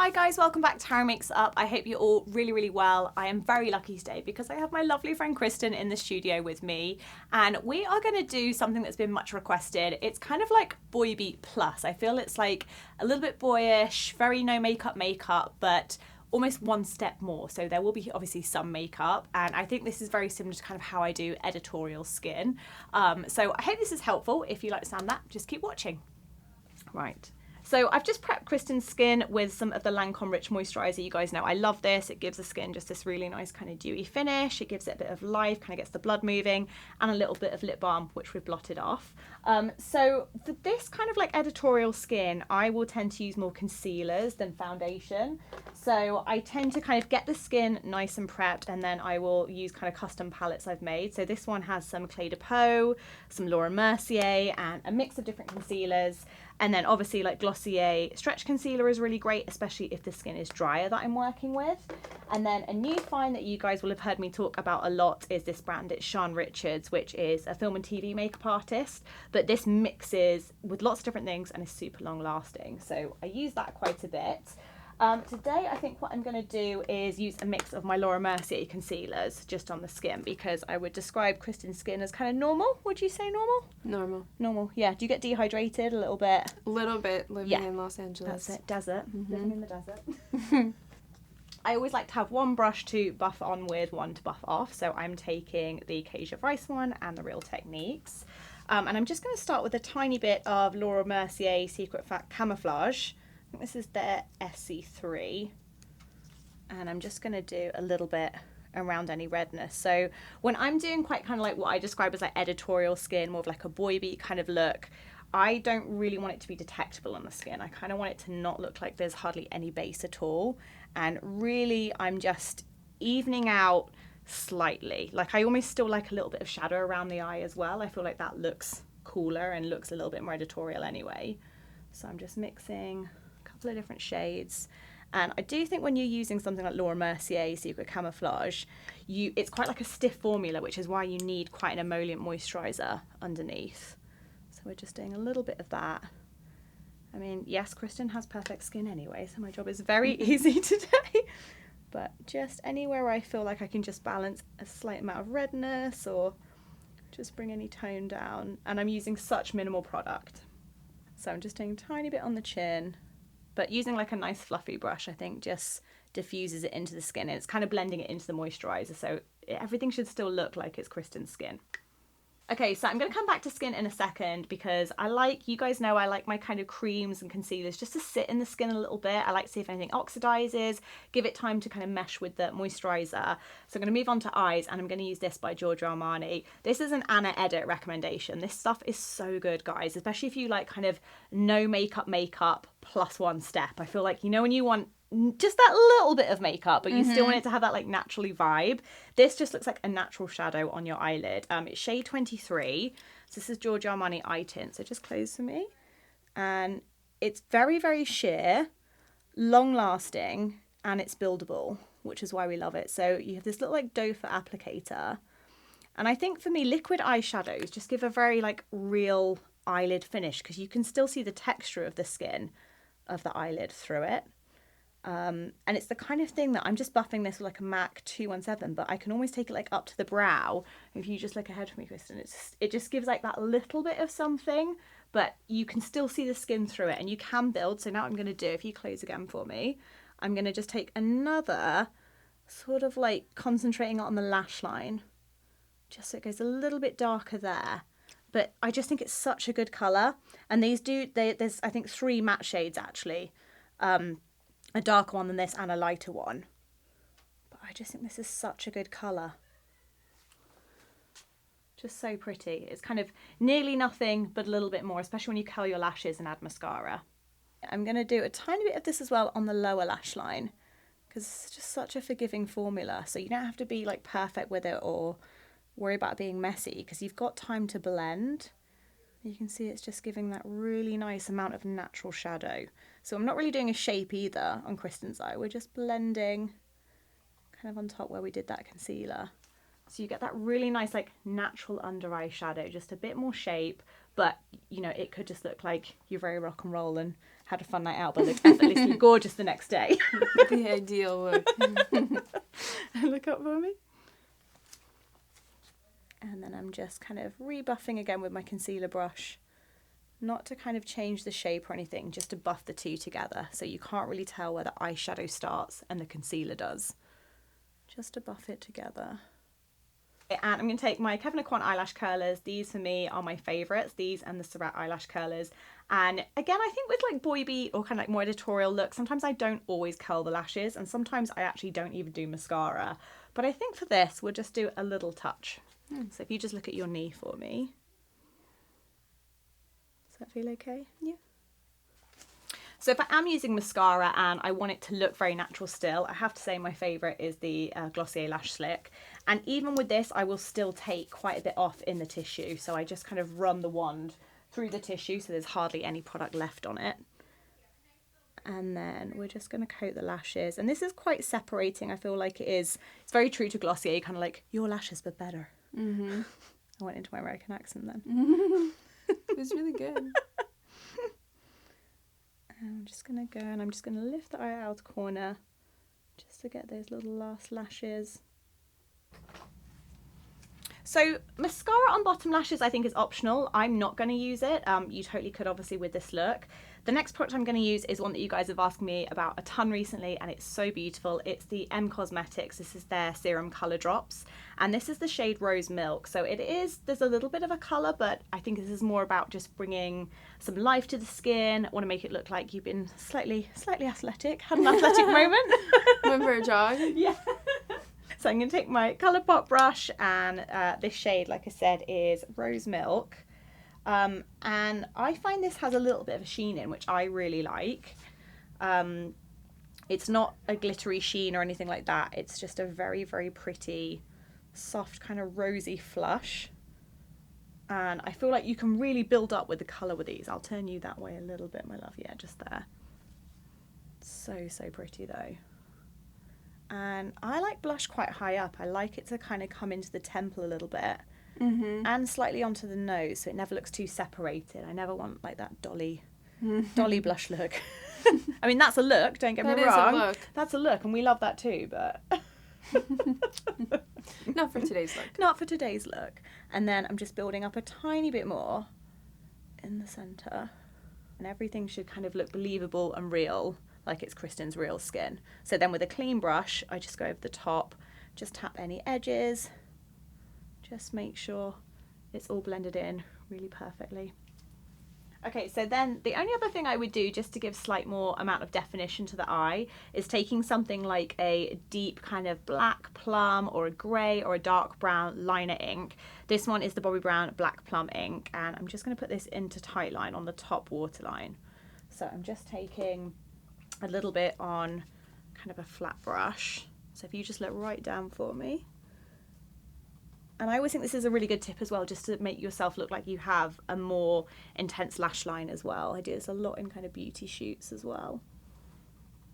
Hi guys, welcome back to Harry Makes It Up. I hope you're all really well. I am very lucky today because I have my lovely friend Kristen in the studio with me, and we are going to do something that's been much requested. It's kind of like Boy Beat Plus. I feel it's like a little bit boyish, very no makeup, but almost one step more. So there will be obviously some makeup, and I think this is very similar to kind of how I do editorial skin. So I hope this is helpful. If you like the sound of that, just keep watching. Right. So I've just prepped Kristen's skin with some of the Lancome Rich Moisturiser. You guys know I love this. It gives the skin just this really nice kind of dewy finish. It gives it a bit of life, kind of gets the blood moving, and a little bit of lip balm, which we've blotted off. So for this kind of like editorial skin, I will tend to use more concealers than foundation. So I tend to kind of get the skin nice and prepped, and then I will use kind of custom palettes I've made. So this one has some Clé de Peau, some Laura Mercier, and a mix of different concealers. And then obviously like Glossier stretch concealer is really great, especially if the skin is drier that I'm working with. And then a new find that you guys will have heard me talk about a lot is this brand. It's Sian Richards, which is a film and TV makeup artist, but this mixes with lots of different things and is super long lasting. So I use that quite a bit. Today I think what I'm going to do is use a mix of my Laura Mercier concealers just on the skin, because I would describe Kristen's skin as kind of normal. Would you say normal? Normal, yeah. Do you get dehydrated a little bit? A little bit, living in Los Angeles. That's it, desert. Living in the desert. I always like to have one brush to buff on with, one to buff off. So I'm taking the Acacia Rice one and the Real Techniques. And I'm just going to start with a tiny bit of Laura Mercier Secret Fat Camouflage. I think this is their SC3, and I'm just going to do a little bit around any redness. So when I'm doing quite kind of like what I describe as like editorial skin, more of like a boy beat kind of look, I don't really want it to be detectable on the skin. I kind of want it to not look like there's hardly any base at all, and really I'm just evening out slightly. Like I almost still like a little bit of shadow around the eye as well. I feel like that looks cooler and looks a little bit more editorial anyway. So I'm just mixing of different shades. And I do think when you're using something like Laura Mercier Secret Camouflage, it's quite like a stiff formula, which is why you need quite an emollient moisturiser underneath. So we're just doing a little bit of that. I mean, yes, Kristen has perfect skin anyway, so my job is very easy today. But just anywhere where I feel like I can just balance a slight amount of redness or just bring any tone down. And I'm using such minimal product. So I'm just doing a tiny bit on the chin, but using like a nice fluffy brush, I think just diffuses it into the skin, and it's kind of blending it into the moisturiser, so everything should still look like it's Kristen's skin. Okay, so I'm going to come back to skin in a second, because you guys know I like my kind of creams and concealers just to sit in the skin a little bit. I like to see if anything oxidizes, give it time to kind of mesh with the moisturiser. So I'm going to move on to eyes, and I'm going to use this by Giorgio Armani. This is an Anna Edit recommendation. This stuff is so good, guys, especially if you like kind of no makeup plus one step. I feel like, you know, when you want just that little bit of makeup, but you still want it to have that like naturally vibe. This just looks like a natural shadow on your eyelid. It's shade 23. So this is Giorgio Armani Eye Tint. So just close for me. And it's very sheer, long lasting, and it's buildable, which is why we love it. So you have this little like doe foot applicator. And I think for me, liquid eyeshadows just give a very like real eyelid finish, because you can still see the texture of the skin of the eyelid through it. And it's the kind of thing that I'm just buffing this with like a MAC 217, but I can almost take it like up to the brow. If you just look ahead for me, Kristen, it just gives like that little bit of something, but you can still see the skin through it, and you can build. So now what I'm going to do, if you close again for me, I'm going to just take another sort of like concentrating on the lash line, just so it goes a little bit darker there. But I just think it's such a good colour. And there's I think 3 matte shades actually. A darker one than this and a lighter one. But I just think this is such a good colour. Just so pretty. It's kind of nearly nothing, but a little bit more, especially when you curl your lashes and add mascara. I'm going to do a tiny bit of this as well on the lower lash line, because it's just such a forgiving formula. So you don't have to be like perfect with it or worry about being messy, because you've got time to blend. You can see it's just giving that really nice amount of natural shadow. So I'm not really doing a shape either on Kristen's eye. We're just blending kind of on top where we did that concealer. So you get that really nice like natural under eye shadow, just a bit more shape, but you know, it could just look like you're very rock and roll and had a fun night out, but look effortlessly gorgeous the next day. The ideal look. Look up for me. And then I'm just kind of rebuffing again with my concealer brush, not to kind of change the shape or anything, just to buff the two together, so you can't really tell where the eyeshadow starts and the concealer does. Just to buff it together. And I'm going to take my Kevyn Aucoin eyelash curlers. These for me are my favourites, these and the Surratt eyelash curlers. And again, I think with like boy beat or kind of like more editorial look, sometimes I don't always curl the lashes, and sometimes I actually don't even do mascara. But I think for this, we'll just do a little touch. So if you just look at your knee for me. Does that feel okay? Yeah. So if I am using mascara and I want it to look very natural still, I have to say my favourite is the Glossier Lash Slick. And even with this, I will still take quite a bit off in the tissue. So I just kind of run the wand through the tissue so there's hardly any product left on it. And then we're just going to coat the lashes. And this is quite separating. I feel like it is. It's very true to Glossier, kind of like your lashes but better. Mm-hmm. I went into my American accent then. It was really good. I'm just going to go and I'm just going to lift the eye outer corner just to get those little last lashes. So mascara on bottom lashes I think is optional. I'm not going to use it. You totally could obviously with this look. The next product I'm going to use is one that you guys have asked me about a ton recently, and it's so beautiful. It's the M Cosmetics. This is their Serum Colour Drops, and this is the shade Rose Milk. So there's a little bit of a colour, but I think this is more about just bringing some life to the skin. I want to make it look like you've been slightly athletic, had an athletic moment. Went for a jog. Yeah. So I'm going to take my Colourpop brush, and this shade, like I said, is Rose Milk. And I find this has a little bit of a sheen in, which I really like. It's not a glittery sheen or anything like that. It's just a very, very pretty, soft, kind of rosy flush. And I feel like you can really build up with the colour with these. I'll turn you that way a little bit, my love. Yeah, just there. So, so pretty though. And I like blush quite high up. I like it to kind of come into the temple a little bit. Mm-hmm. And slightly onto the nose, so it never looks too separated. I never want like that dolly blush look. I mean, that's a look, don't get me wrong. That is a look. That's a look, and we love that too, but not for today's look. Not for today's look. And then I'm just building up a tiny bit more in the centre. And everything should kind of look believable and real, like it's Kristen's real skin. So then with a clean brush, I just go over the top, just tap any edges. Just make sure it's all blended in really perfectly. Okay, so then the only other thing I would do just to give slight more amount of definition to the eye is taking something like a deep kind of black plum or a grey or a dark brown liner ink. This one is the Bobbi Brown Black Plum ink, and I'm just going to put this into Tightline on the top waterline. So I'm just taking a little bit on kind of a flat brush. So if you just look right down for me. And I always think this is a really good tip as well, just to make yourself look like you have a more intense lash line as well. I do this a lot in kind of beauty shoots as well.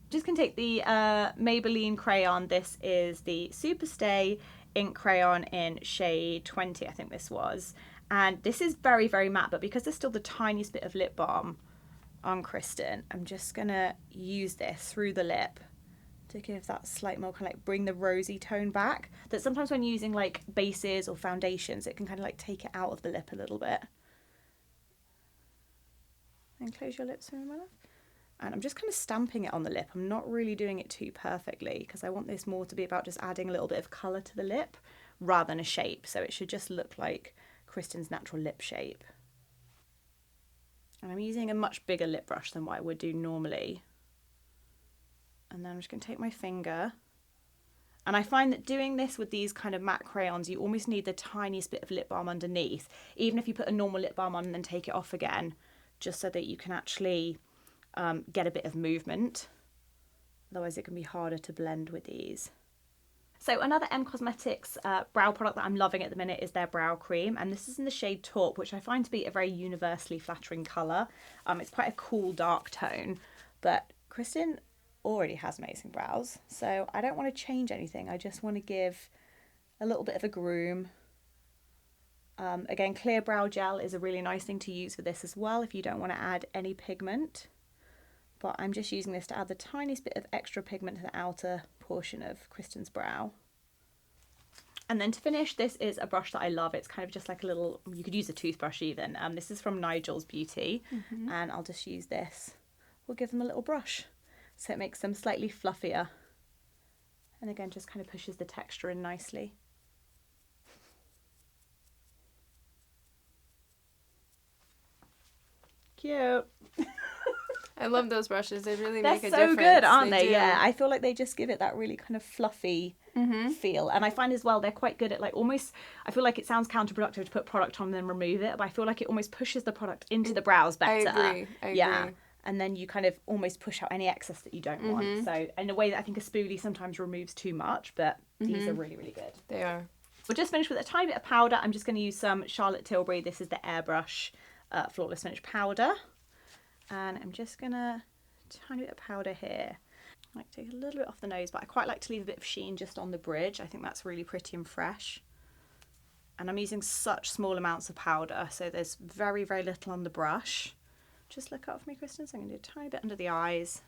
Just going to take the Maybelline crayon. This is the Superstay ink crayon in shade 20, I think this was. And this is very, very matte, but because there's still the tiniest bit of lip balm on Kristen, I'm just going to use this through the lip to give that slight more kind of like bring the rosy tone back, that sometimes when using like bases or foundations it can kind of like take it out of the lip a little bit. And close your lips for me, my love. And I'm just kind of stamping it on the lip. I'm not really doing it too perfectly because I want this more to be about just adding a little bit of colour to the lip rather than a shape, so it should just look like Kristen's natural lip shape. And I'm using a much bigger lip brush than what I would do normally. And then I'm just going to take my finger, and I find that doing this with these kind of matte crayons, you almost need the tiniest bit of lip balm underneath, even if you put a normal lip balm on and then take it off again, just so that you can actually get a bit of movement. Otherwise it can be harder to blend with these. So another M Cosmetics brow product that I'm loving at the minute is their brow cream, and this is in the shade Taupe, which I find to be a very universally flattering colour. It's quite a cool dark tone, but Kristen already has amazing brows, so I don't want to change anything. I just want to give a little bit of a groom Again, clear brow gel is a really nice thing to use for this as well if you don't want to add any pigment. But I'm just using this to add the tiniest bit of extra pigment to the outer portion of Kristen's brow. And then to finish, this is a brush that I love. It's kind of just like a little, you could use a toothbrush even. This is from Nigel's Beauty, and I'll just use this. We'll give them a little brush so it makes them slightly fluffier. And again, just kind of pushes the texture in nicely. Cute. I love those brushes. They really They're make a so difference. good, aren't they? do. Yeah, I feel like they just give it that really kind of fluffy feel. And I find as well they're quite good at like almost, I feel like it sounds counterproductive to put product on and then remove it, but I feel like it almost pushes the product into the brows better. I agree. Yeah. And then you kind of almost push out any excess that you don't want. So in a way that I think a spoolie sometimes removes too much, but these are really, really good. They are. We'll just finish with a tiny bit of powder. I'm just going to use some Charlotte Tilbury. This is the Airbrush Flawless Finish Powder. And I'm just going to tiny bit of powder here. I like to take a little bit off the nose, but I quite like to leave a bit of sheen just on the bridge. I think that's really pretty and fresh. And I'm using such small amounts of powder, so there's very, very little on the brush. Just look up for me, Kristen. So I'm going to do a tiny bit under the eyes,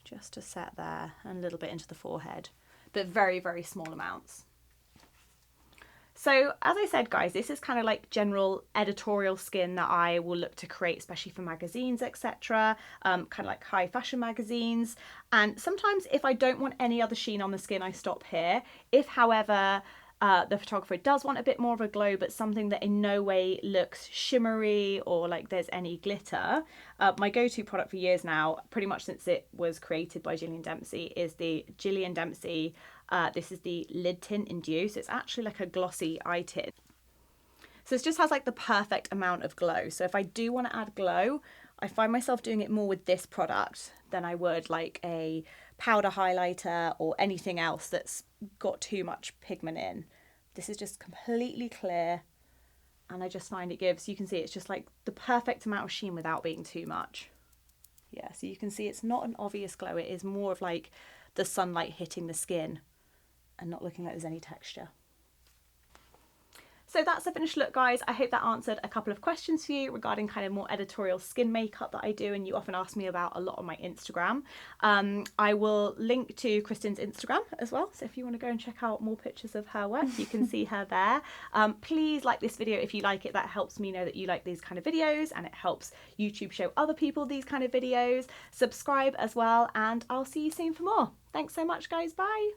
just to set there, and a little bit into the forehead, but very, very small amounts. So as I said, guys, this is kind of like general editorial skin that I will look to create, especially for magazines, etc. Kind of like high fashion magazines. And sometimes if I don't want any other sheen on the skin, I stop here. If, however, the photographer does want a bit more of a glow, but something that in no way looks shimmery or like there's any glitter, my go-to product for years now, pretty much since it was created by Gillian Dempsey, is the Gillian Dempsey. This is the lid tint in Dew, so it's actually like a glossy eye tint. So this just has like the perfect amount of glow. So if I do want to add glow, I find myself doing it more with this product than I would like a powder highlighter or anything else that's got too much pigment in. This is just completely clear, and I just find it gives, you can see it's just like the perfect amount of sheen without being too much. Yeah, so you can see it's not an obvious glow. It is more of like the sunlight hitting the skin and not looking like there's any texture. So that's the finished look, guys. I hope that answered a couple of questions for you regarding kind of more editorial skin makeup that I do and you often ask me about a lot on my Instagram. I will link to Kristen's Instagram as well, so if you want to go and check out more pictures of her work, you can see her there. Please like this video if you like it. That helps me know that you like these kind of videos, and it helps YouTube show other people these kind of videos. Subscribe as well, and I'll see you soon for more. Thanks so much, guys. Bye.